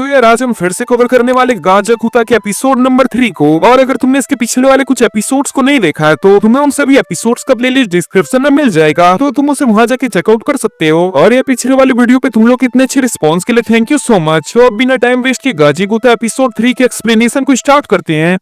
यार आज हम फिर से कवर करने वाले गाजा कुत्ता के एपिसोड नंबर 3 को। और अगर तुमने इसके पिछले वाले कुछ एपिसोड्स को नहीं देखा है तो तुम्हें उन सभी एपिसोड्स का प्लेलिस्ट डिस्क्रिप्शन में मिल जाएगा, तो तुम उसे वहां जाके चेकआउट कर सकते हो। और ये पिछले वाले वीडियो पे तुम लोग इतने अच्छे रिस्पॉन्स के लिए थैंक यू सो मच। तो अब बिना टाइम वेस्ट किए गाजी कुत्ता एपिसोड 3 के एक्सप्लेनेशन को स्टार्ट करते हैं।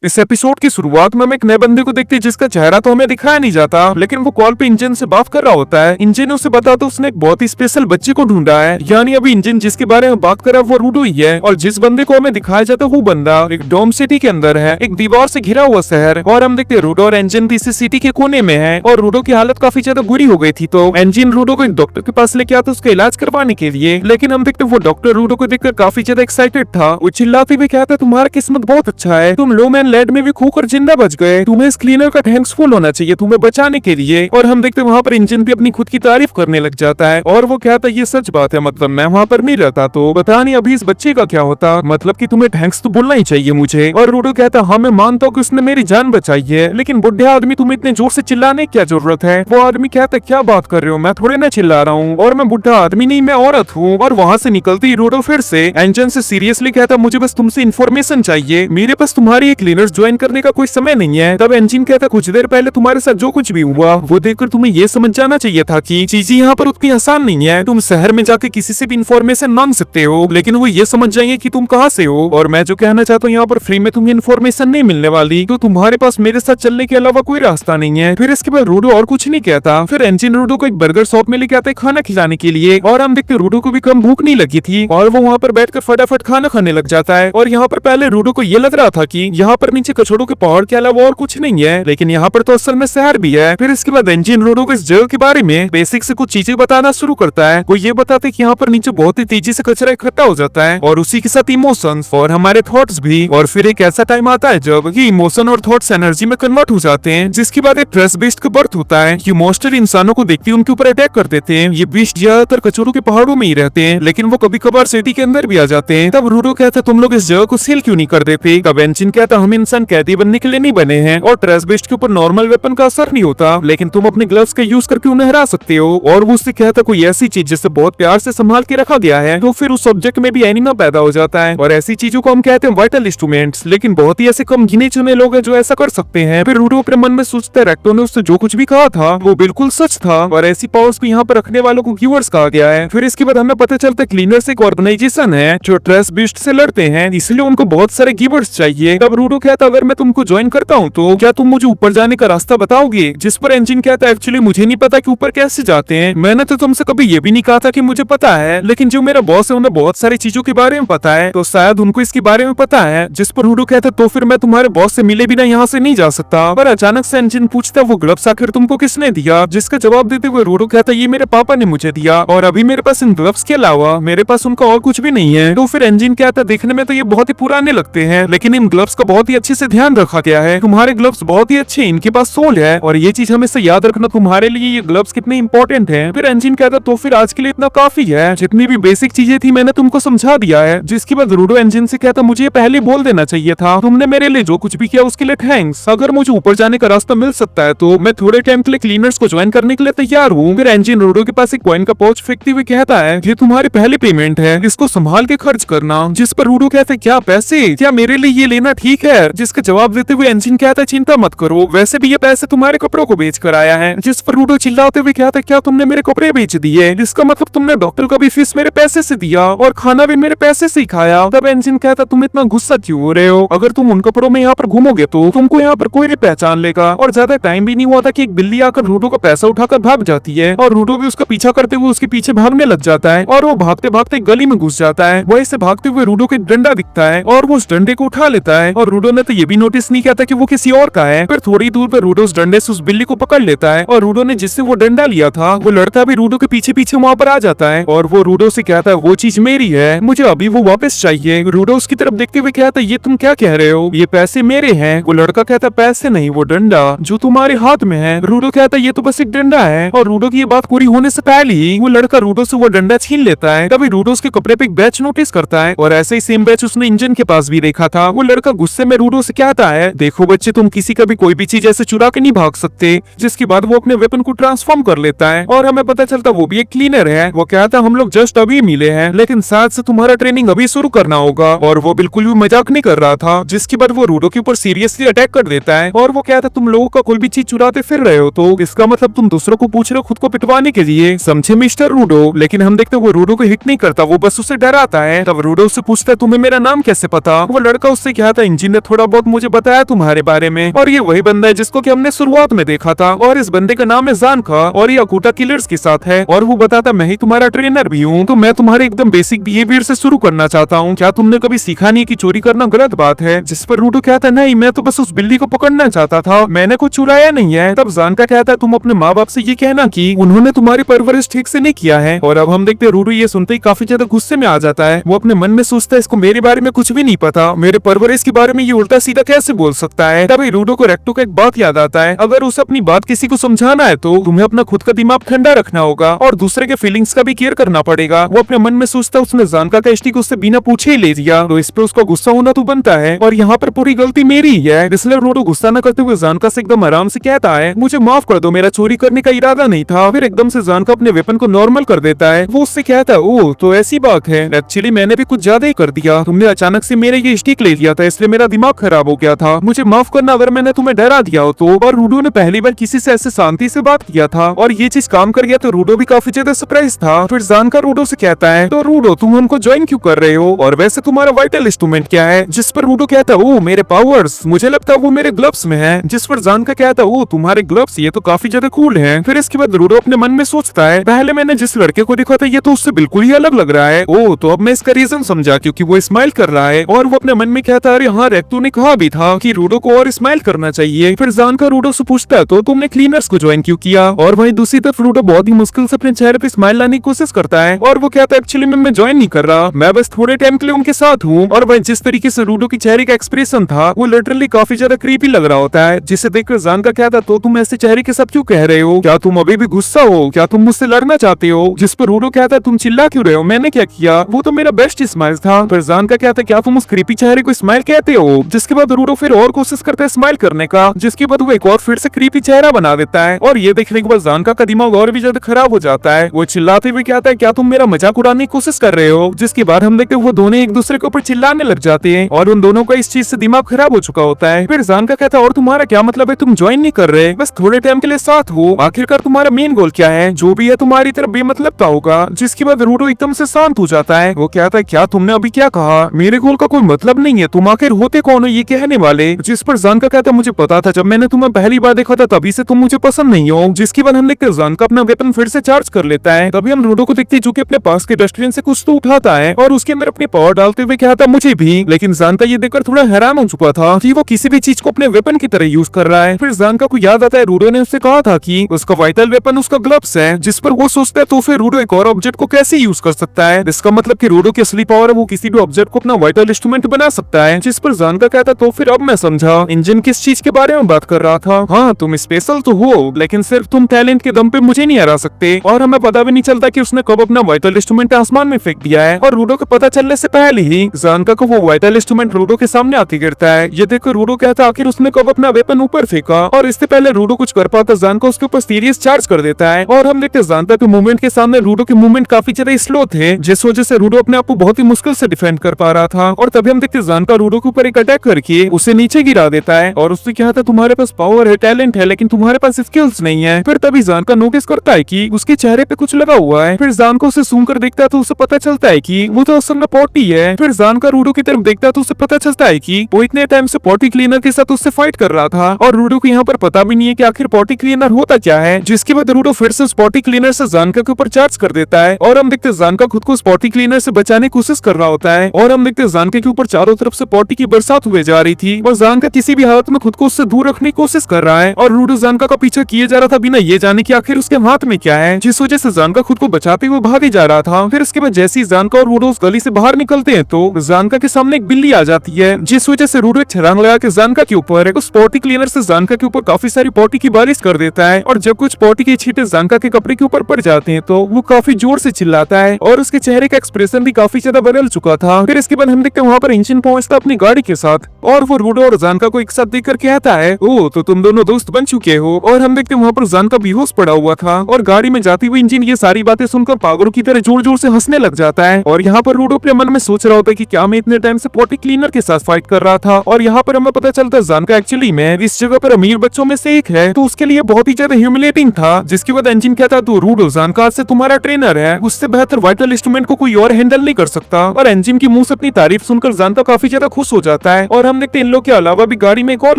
इस एपिसोड की शुरुआत में हम एक नए बंदे को देखते हैं जिसका चेहरा तो हमें दिखाया नहीं जाता, लेकिन वो कॉल पे इंजन से बात कर रहा होता है। इंजन उसे बताता उसने एक बहुत ही स्पेशल बच्चे को ढूंढा है, यानी अभी इंजन जिसके बारे में बात कर रहा है वो रूडो ही है। और जिस बंदे को हमें दिखाया जाता है वो बंदा एक डोम सिटी के अंदर है, एक दीवार से घिरा हुआ शहर। और हम देखते हैं रूडो और इंजन इसी सिटी के कोने में है और रूडो की हालत काफी ज्यादा बुरी हो गई थी, तो इंजन रूडो को एक डॉक्टर के पास लेके आता उसका इलाज करवाने के लिए। लेकिन हम देखते वो डॉक्टर रूडो को देखकर काफी ज्यादा एक्साइटेड था। वो चिल्लाते हुए कहता है तुम्हारा किस्मत बहुत अच्छा है, तुम लो मैन लैंड में भी खोकर जिंदा बच गए, तुम्हें इस क्लीनर का थैंक्सफुल होना चाहिए तुम्हें बचाने के लिए। और हम देखते वहाँ पर इंजन भी अपनी खुद की तारीफ करने लग जाता है और वो कहता है ये सच बात है, मतलब मैं वहाँ पर नहीं रहता तो पता नहीं अभी इस बच्चे का क्या होता, मतलब कि तुम्हें थैंक्स तो बोलना ही चाहिए मुझे। और रूडो कहता हाँ मैं मानता हूँ कि उसने मेरी जान बचाई है, लेकिन बुढ़े आदमी तुम्हें इतने जोर से चिल्लाने की क्या जरूरत है। वो आदमी कहता है क्या बात कर रहे हो, मैं थोड़े ना चिल्ला रहा हूँ और मैं बुढ़ा आदमी नहीं मैं औरत हूँ। और वहाँ से निकलती रूडो फिर से इंजन से सीरियसली कहता मुझे बस तुमसे इन्फॉर्मेशन चाहिए, मेरे पास तुम्हारी एक क्लीनर्स ज्वाइन करने का कोई समय नहीं है। तब इंजन कहता कुछ देर पहले तुम्हारे साथ जो कुछ भी हुआ वो देखकर तुम्हें ये समझ जाना चाहिए था कि चीजें यहाँ पर उतनी आसान नहीं है, तुम शहर में जाके किसी से भी इन्फॉर्मेशन मांग सकते हो, लेकिन वो ये समझ जाएंगे कि तुम कहाँ से हो। और मैं जो कहना चाहता हूँ यहाँ पर फ्री में तुम्हें इन्फॉर्मेशन नहीं मिलने वाली, तो तुम्हारे पास मेरे साथ चलने के अलावा कोई रास्ता नहीं है। फिर इसके बाद रूडो और कुछ नहीं कहता। फिर इंजन रूडो को एक बर्गर शॉप में लेके आता है खाना खिलाने के लिए और हम देखते रूडो को भी कम भूख नहीं लगी थी और वो वहाँ पर बैठकर फटाफट खाना खाने लग जाता है। और यहाँ पर पहले रूडो को ये लग रहा था कि यहाँ पर नीचे कचड़ों के पहाड़ के अलावा और कुछ नहीं है, लेकिन यहाँ पर तो असल में शहर भी है। फिर इसके बाद इंजन रूडो को इस जगह के बारे में बेसिक से कुछ चीजें बताना शुरू करता है। वो ये बताते हैं कि यहाँ पर नीचे बहुत ही तेजी से कचरा इकट्ठा हो जाता है और उसी के साथ इमोशंस और हमारे थॉट्स भी। और फिर एक ऐसा टाइम आता है जब ये इमोशन और थॉट्स एनर्जी में कन्वर्ट हो जाते हैं, जिसके बाद एक ट्रस्ट बेस्ड का बर्थ होता है। ये मॉन्स्टर इंसानों को देखते उनके ऊपर अटैक कर देते हैं। ये बीस्ट ज्यादातर कचरों के पहाड़ों में ही रहते हैं, लेकिन वो कभी कभार सिटी के अंदर भी आ जाते हैं। तब रूडो कहता तुम लोग इस जगह को सेल क्यों नहीं कर देते। तब इंजन कहता हम इंसान कैदी बनने के लिए नहीं बने हैं और ट्रस्ट बेस्ड के ऊपर नॉर्मल वेपन का असर नहीं होता, लेकिन तुम अपने ग्लव्स का यूज करके उन्हें हरा सकते हो। और वो उससे कहता कोई ऐसी चीज जिसे बहुत प्यार से संभाल के रखा गया है, तो फिर उस सब्जेक्ट में भी एनिमा पैदा हो जाता है। और ऐसी चीजों को हम कहते हैं वाइटल इंस्ट्रूमेंट्स, लेकिन बहुत ही ऐसे कम गिने चुने लोग हैं जो ऐसा कर सकते हैं। फिर रूडो अपने मन में सोचता है रेक्टो ने उससे जो कुछ भी कहा था वो बिल्कुल सच था और ऐसी पावर्स को यहाँ पर रखने वालों को गिवर्स कहा गया है। फिर इसके बाद हमें पता चलता है क्लीनर्स एक ऑर्गेनाइजेशन है जो ट्रस्ट बीस्ट से लड़ते हैं, इसलिए उनको बहुत सारे गिवर्स चाहिए। तब रूडो कहता अगर मैं तुमको ज्वाइन करता हूँ तो क्या तुम मुझे ऊपर जाने का रास्ता बताओगे। जिस पर इंजन कहता है एक्चुअली मुझे नहीं पता कि ऊपर कैसे जाते हैं, मैंने तो तुमसे कभी ये भी नहीं कहा था कि मुझे पता है, लेकिन जो मेरा बॉस है उन्हें बहुत सारी चीजों के बारे में पता है, तो शायद उनको इसके बारे में पता है। जिस पर रूडो कहता तो फिर मैं तुम्हारे बॉस से मिले बिना यहाँ से नहीं जा सकता। पर अचानक से इंजन पूछता वो ग्लव्स आखिर तुमको किसने दिया, जिसका जवाब देते हुए रूडो कहता ये मेरे पापा ने मुझे दिया और अभी मेरे पास इन ग्लव्स के अलावा मेरे पास उनका और कुछ भी नहीं है। तो फिर इंजन कहता देखने में तो ये बहुत ही पुराने लगते हैं, लेकिन इन ग्लव्स का बहुत ही अच्छे से ध्यान रखा गया है, तुम्हारे ग्लव्स बहुत ही अच्छे, इनके पास सोल है और ये चीज हमेशा याद रखना तुम्हारे लिए ये ग्लव्स कितने इंपॉर्टेंट हैं। फिर इंजन कहता तो फिर आज के लिए इतना काफी है, जितनी भी बेसिक चीजें थी मैंने तुमको समझा दिया है। जिसके बाद रूडो इंजन से कहता मुझे पहले बोल देना चाहिए था, तुमने मेरे लिए जो कुछ भी किया उसके लिए थैंक्स। अगर मुझे ऊपर जाने का रास्ता मिल सकता है तो मैं थोड़े टाइम के लिए क्लीनर्स को ज्वाइन करने के लिए तैयार हूँ। फिर इंजन रूडो के पास एक कॉइन का पाउच फेंकते हुए कहता है ये तुम्हारी पहली पेमेंट है, इसको संभाल के खर्च करना। जिस पर रूडो कहते क्या पैसे, क्या मेरे लिए ये लेना ठीक है। जिसका जवाब देते हुए इंजन कहता चिंता मत करो, वैसे भी ये पैसे तुम्हारे कपड़ों को बेच कर आया है। जिस पर रूडो चिल्लाते हुए कहता क्या तुमने मेरे कपड़े बेच दिए, जिसका मतलब तुमने डॉक्टर का भी फीस मेरे पैसे से दिया और खाना भी मेरे पैसे से ही खाया। तब इंजन कहता तुम इतना गुस्सा क्यों हो रहे हो, अगर तुम उन कपड़ों में यहाँ पर घूमोगे तो तुमको यहाँ पर कोई नहीं पहचान लेगा। और ज्यादा टाइम भी नहीं हुआ था कि एक बिल्ली आकर रूडो का पैसा उठाकर भाग जाती है और रूडो भी उसका पीछा करते हुए उसके पीछे भागने लग जाता है और वो भागते भागते गली में घुस जाता है। वहीं से भागते हुए रूडो को एक डंडा दिखता है और वो उस डंडे को उठा लेता है और रूडो ने तो ये भी नोटिस नहीं किया था कि वो किसी और का है। फिर थोड़ी दूर पर रूडो उस डंडे से उस बिल्ली को पकड़ लेता है और रूडो ने जिससे वो डंडा लिया था वो लड़का भी रूडो के पीछे पीछे वहाँ पर आ जाता है और वो रूडो से कहता है वो चीज मेरी है, मुझे अभी वो वापस चाहिए। रूडो उसकी तरफ देखते हुए कहता है ये तुम क्या कह रहे हो, ये पैसे मेरे हैं। वो लड़का कहता पैसे नहीं वो डंडा जो तुम्हारे हाथ में है। रूडो कहता ये तो बस एक डंडा है और रूडो की ये बात पूरी होने से पहले ही वो लड़का रूडो से वो डंडा छीन लेता है। तभी रूडो उसके कपड़े पे एक बैच नोटिस करता है और ऐसे ही सेम बैच उसने इंजन के पास भी देखा था। वो लड़का गुस्से में रूडो से कहता है, देखो बच्चे, तुम किसी का भी कोई भी चीज ऐसे चुरा के नहीं भाग सकते। जिसके बाद वो अपने वेपन को ट्रांसफॉर्म कर लेता है और हमें पता चलता वो भी एक क्लीनर है। वो कहता है, हम लोग जस्ट अभी मिले हैं, लेकिन साथ से तुम्हारा ट्रेनिंग अभी शुरू करना होगा। और वो बिल्कुल भी मजाक नहीं कर रहा था। जिसके बाद वो रूडो के ऊपर सीरियसली अटैक कर देता है और वो कहता है, तुम लोगों का कोई भी चीज चुराते फिर रहे हो तो इसका मतलब तुम दूसरों को पूछ रहे हो खुद को पिटवाने के लिए, समझे मिस्टर रूडो। लेकिन हम देखते वो रूडो को हिट नहीं करता, वो बस उसे डराता है। तब रूडो उससे पूछता है, तुम्हें मेरा नाम कैसे पता? वो लड़का उससे कहता है, इंजन ने थोड़ा बहुत मुझे बताया तुम्हारे बारे में। और ये वही बंदा है जिसको कि हमने शुरुआत में देखा था, और इस बंदे का नाम है जानका और ये अकूटा किलर्स के साथ है। और वो बताता, मैं ही तुम्हारा ट्रेनर भी हूँ, तो मैं तुम्हारे एकदम बेसिक बिहेवियर से शुरू करना चाहता हूँ। क्या तुमने कभी सीखा नहीं कि चोरी करना गलत बात है? जिस पर रूडो कहता है, नहीं, मैं तो बस उस बिल्ली को पकड़ना चाहता था, मैंने कुछ चुराया नहीं है। तब जानका कहता है, तुम अपने माँ बाप से ये कहना कि उन्होंने तुम्हारी परवरिश ठीक से नहीं किया है। और अब हम देखते हैं रूडो ये सुनते ही काफी ज्यादा गुस्से में आ जाता है। वो अपने मन में सोचता है, इसको मेरे बारे में कुछ भी नहीं पता, मेरे परवरिश के बारे में ये उल्टा सीधा कैसे बोल सकता है। तभी रूडो को रेक्टो का एक बात याद आता है, अगर उसे अपनी बात किसी को समझाना है तो तुम्हें अपना खुद का दिमाग ठंडा रखना होगा और दूसरे के फीलिंग्स का भी केयर करना पड़ेगा। वो अपने मन में सोचता है, उसने जानका का स्टिक उससे बिना पूछे ही ले दिया, तो इस पे उसका गुस्सा होना तो बनता है और यहाँ पर पूरी गलती मेरी ही है। इसलिए रूडो गुस्सा न करते हुए जानका से एकदम आराम से कहता है, मुझे माफ कर दो, मेरा चोरी करने का इरादा नहीं था। फिर एकदम से जानका अपने वेपन को नॉर्मल कर देता है। वो उससे कहता है, ओह तो ऐसी बात है, एक्चुअली मैंने भी कुछ ज्यादा ही कर दिया, तुमने अचानक से मेरे ये स्टिक ले लिया था, इसलिए मेरा दिमाग खराब हो गया था, मुझे माफ करना अगर मैंने तुम्हें डरा दिया हो तो। और रूडो ने पहली बार किसी से ऐसे शांति से बात किया था और ये चीज काम कर गया, तो रूडो भी काफी ज्यादा सरप्राइज था। फिर जानका रूडो से कहता है, तो रूडो तुम उनको ज्वाइन क्यों कर रहे हो, और वैसे तुम्हारा वाइटल इंस्ट्रूमेंट क्या है? जिस पर रूडो कहता है, ओह मेरे पावर्स, मुझे लगता है वो मेरे ग्लव्स में है। जिस पर जानका कहता है, ओह तुम्हारे ग्लव्स, ये तो काफी ज्यादा कूल है। फिर इसके बाद रूडो अपने मन में सोचता है, पहले मैंने जिस लड़के को देखा था ये तो उससे बिल्कुल ही अलग लग रहा है। ओह तो अब मैं इसका रीजन समझा, क्योंकि वो स्माइल कर रहा है। और वो अपने मन में कहता है, अरे हाँ रेक्टो ने कहा भी था कि रूडो को और स्माइल करना चाहिए। फिर जानका रूडो से पूछता है, तो तुमने क्लीनर्स को ज्वाइन क्यों किया? और वहीं दूसरी तरफ रूडो बहुत ही मुश्किल से अपने चेहरे पे स्माइल लाने की कोशिश करता है और वो कहता है, एक्चुअली मैं ज्वाइन नहीं कर रहा, मैं बस थोड़े टाइम के लिए उनके साथ हूँ। और वहीं जिस तरीके से रूडो की चेहरे का एक्सप्रेशन था वो लिटरली काफी ज्यादा क्रीपी लग रहा होता है, जिसे देखकर जानका कहता, तो तुम ऐसे चेहरे के साथ क्यों कह रहे हो? क्या तुम अभी भी गुस्सा हो? क्या तुम मुझसे लड़ना चाहते हो? जिस पर रूडो कहता है, तुम चिल्ला क्यों रहे हो, मैंने क्या किया? वो तो मेरा बेस्ट स्माइल था। फिर जानका कहता है, क्या तुम उस क्रीपी चेहरे को स्माइल कहते हो? जिसके बाद रूडो फिर और कोशिश करता है स्माइल करने का, जिसके बाद वो एक और फिर से क्रीपी चेहरा बना देता है। और ये देखने के बाद जानका का दिमाग और भी ज्यादा खराब हो जाता है। वो चिल्लाते हुए कहता है, क्या तुम मेरा मजाक उड़ाने की कोशिश कर रहे हो? जिसके बाद हम देखते हैं वो दोनों एक दूसरे के ऊपर चिल्लाने लग जाते हैं और उन दोनों का इस चीज से दिमाग खराब हो चुका होता है। फिर जानका कहता है, और तुम्हारा क्या मतलब है, तुम ज्वाइन नहीं कर रहे, बस थोड़े टाइम के लिए साथ हो, आखिरकार तुम्हारा मेन गोल क्या है? जो भी है तुम्हारी तरफ बेमतलब का होगा। जिसके बाद रूडो एकदम से शांत हो जाता है। वो कहता है, क्या तुमने अभी क्या कहा? मेरे गोल का कोई मतलब नहीं है, तुम आखिर होते कौन हो ये कहने वाले? जिस पर जानका कहता है, मुझे पता था, जब मैंने तुम्हें पहली बार देखा था तभी से तुम मुझे पसंद नहीं हो। जिसके बाद हम देखते हैं जानका अपना वेपन फिर से चार्ज कर लेता है। तभी हम रूडो को देखते हैं जो कि अपने पास के डस्टबिन से कुछ तो उठाता है और उसके अंदर अपनी पावर डालते हुए कहता है, मुझे भी। लेकिन जानका ये देखकर थोड़ा हैरान हो चुका था कि वो किसी भी चीज को अपने वेपन की तरह यूज कर रहा है। फिर जानका को याद आता है रूडो ने उससे कहा था कि उसका वाइटल वेपन उसका ग्लव्स है, जिस पर वो सोचता है तो फिर रूडो एक और ऑब्जेक्ट को कैसे यूज कर सकता है? इसका मतलब कि रूडो की असली पावर है वो किसी भी ऑब्जेक्ट को अपना वाइटल इंस्ट्रूमेंट बना सकता है। जिस पर जानका कहता, तो फिर अब मैं समझा, इंजन किस चीज के बारे में बात कर रहा था। हाँ तुम स्पेशल तो हो, लेकिन सिर्फ तुम टैलेंट के दम पे मुझे नहीं हरा सकते। और हमें पता भी नहीं चलता कि उसने कब अपना वाइटल इंस्ट्रूमेंट आसमान में फेंक दिया है और रूडो को पता चलने से पहले ही जानका को वो वाइटल इंस्ट्रूमेंट रूडो के सामने आती गिरता है। ये देखकर रूडो कहता, आखिर उसने कब अपना वेपन ऊपर फेंका? और इससे पहले रूडो कुछ कर पाता जानका उसके ऊपर सीरियस चार्ज कर देता है। और हम देखते जानता के मूवमेंट के सामने रूडो के मूवमेंट काफी ज्यादा स्लो थे, जिस वजह से रूडो अपने आप को बहुत ही मुश्किल से डिफेंड कर पा रहा था। और तभी हम देखते जानका रूडो के ऊपर एक अटैक करके उसे नीचे गिरा देता है और उससे कहता, तुम्हारे पास पावर है, टैलेंट है, लेकिन तुम्हारे पास स्किल्स नहीं है। फिर तभी जानका नोटिस करता है कि उसके चेहरे पे कुछ लगा हुआ है। फिर जानका उसे सूंघ कर देखता है तो उसे पता चलता है कि वो तो असल में पॉटी है। फिर जानका रूडो की तरफ देखता है तो उसे पता चलता है कि वो इतने टाइम से पॉटी क्लीनर के साथ उससे फाइट कर रहा था और रूडो को यहाँ पर पता भी नहीं है कि आखिर पॉटी क्लीनर होता क्या है। जिसके बाद रूडो फिर से उस पॉटी क्लीनर से जानका के ऊपर चार्ज कर देता है और हम देखते जानका खुद को उस पॉटी क्लीनर से बचाने की कोशिश कर रहा होता है। और हम देखते जानका के ऊपर चारों तरफ से पॉटी की बरसात हुए जा रही थी और जानका किसी भी हालत में खुद को उससे दूर रखने की कोशिश कर रहा है और रूडो जानका का पीछा किए जा रहा था बिना ये जाने कि आखिर उसके हाथ में क्या है, जिस वजह से जानका खुद को बचाते हुए भागे जा रहा था। फिर इसके बाद जैसे ही जानका और रूडो उस गली से बाहर निकलते हैं तो जानका के सामने एक बिल्ली आ जाती है, जिस वजह से रूडो एक छलांग लगा के जानका के ऊपर उस पॉटी क्लीनर से जानका के ऊपर काफी सारी पॉटी की बारिश कर देता है। और जब कुछ पॉटी के छींटे जानका के कपड़े के ऊपर पड़ जाते हैं तो वो काफी जोर से चिल्लाता है और उसके चेहरे का एक्सप्रेशन भी काफी ज्यादा बदल चुका था। फिर इसके बाद हम देखते हैं वहाँ पर इंजन पहुंचता अपनी गाड़ी के साथ और वो रूडो और जानका को एक साथ देखकर कहता है, ओ तो तुम दोनों दोस्त बन चुके हो। और हम देखते वहाँ पर जानका बेहोश पड़ा हुआ था और गाड़ी में जाती हुई इंजन ये सारी बातें सुनकर पागलों की तरह जोर जोर से हंसने लग जाता है। और यहाँ पर रूडो अपने मन में सोच रहा होता है कि क्या मैं इतने टाइम से पॉटी क्लीनर के साथ फाइट कर रहा था। और यहाँ पर हमें पता चलता है जानका एक्चुअली में इस जगह पर अमीर बच्चों में से एक है, तो उसके लिए बहुत ही ज्यादा ह्यूमिलेटिंग था। जिसके बाद इंजन कहता है, तो रूडो जानका आज से तुम्हारा ट्रेनर है, उससे बेहतर वाइटल इंस्ट्रूमेंट को कोई और हैंडल नहीं कर सकता। और इंजन की मुंह से अपनी तारीफ सुनकर जानका काफी ज्यादा खुश हो जाता है। और हम देखते हैं इन लोग के अलावा भी गाड़ी में एक और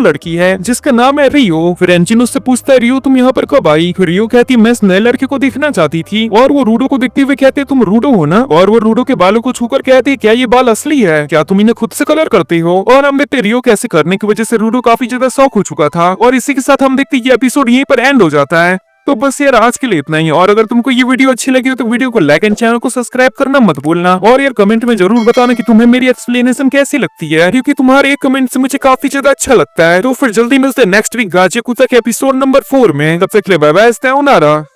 लड़की है जिसका नाम है रियो। फिर इंजन उससे पूछता है, रियो तुम यहाँ पर कब आई? फिर रियो कहती मैं इस नए लड़के को देखना चाहती थी। और वो रूडो को देखते हुए कहते तुम रूडो हो ना? और वो रूडो के बालों को छूकर कहती क्या ये बाल असली है? क्या तुम इन्हें खुद से कलर करते हो? और हम देखते रियो कैसे करने की वजह से रूडो काफी ज्यादा शौक हो चुका था। और इसी के साथ हम देखते ये एपिसोड यहीं पर एंड हो जाता है। तो बस यार आज के लिए इतना ही। और अगर तुमको ये वीडियो अच्छी लगी हो तो वीडियो को लाइक एंड चैनल को सब्सक्राइब करना मत भूलना। और यार कमेंट में जरूर बताना कि तुम्हें मेरी एक्सप्लेनेशन कैसी लगती है, क्योंकि तुम्हारे एक कमेंट से मुझे काफी ज्यादा अच्छा लगता है। तो फिर जल्दी मिलते हैं नेक्स्ट वीक गाजियाकुता के एपिसोड नंबर 4 में। तब तक के लिए बाय बाय, स्टे ऑन।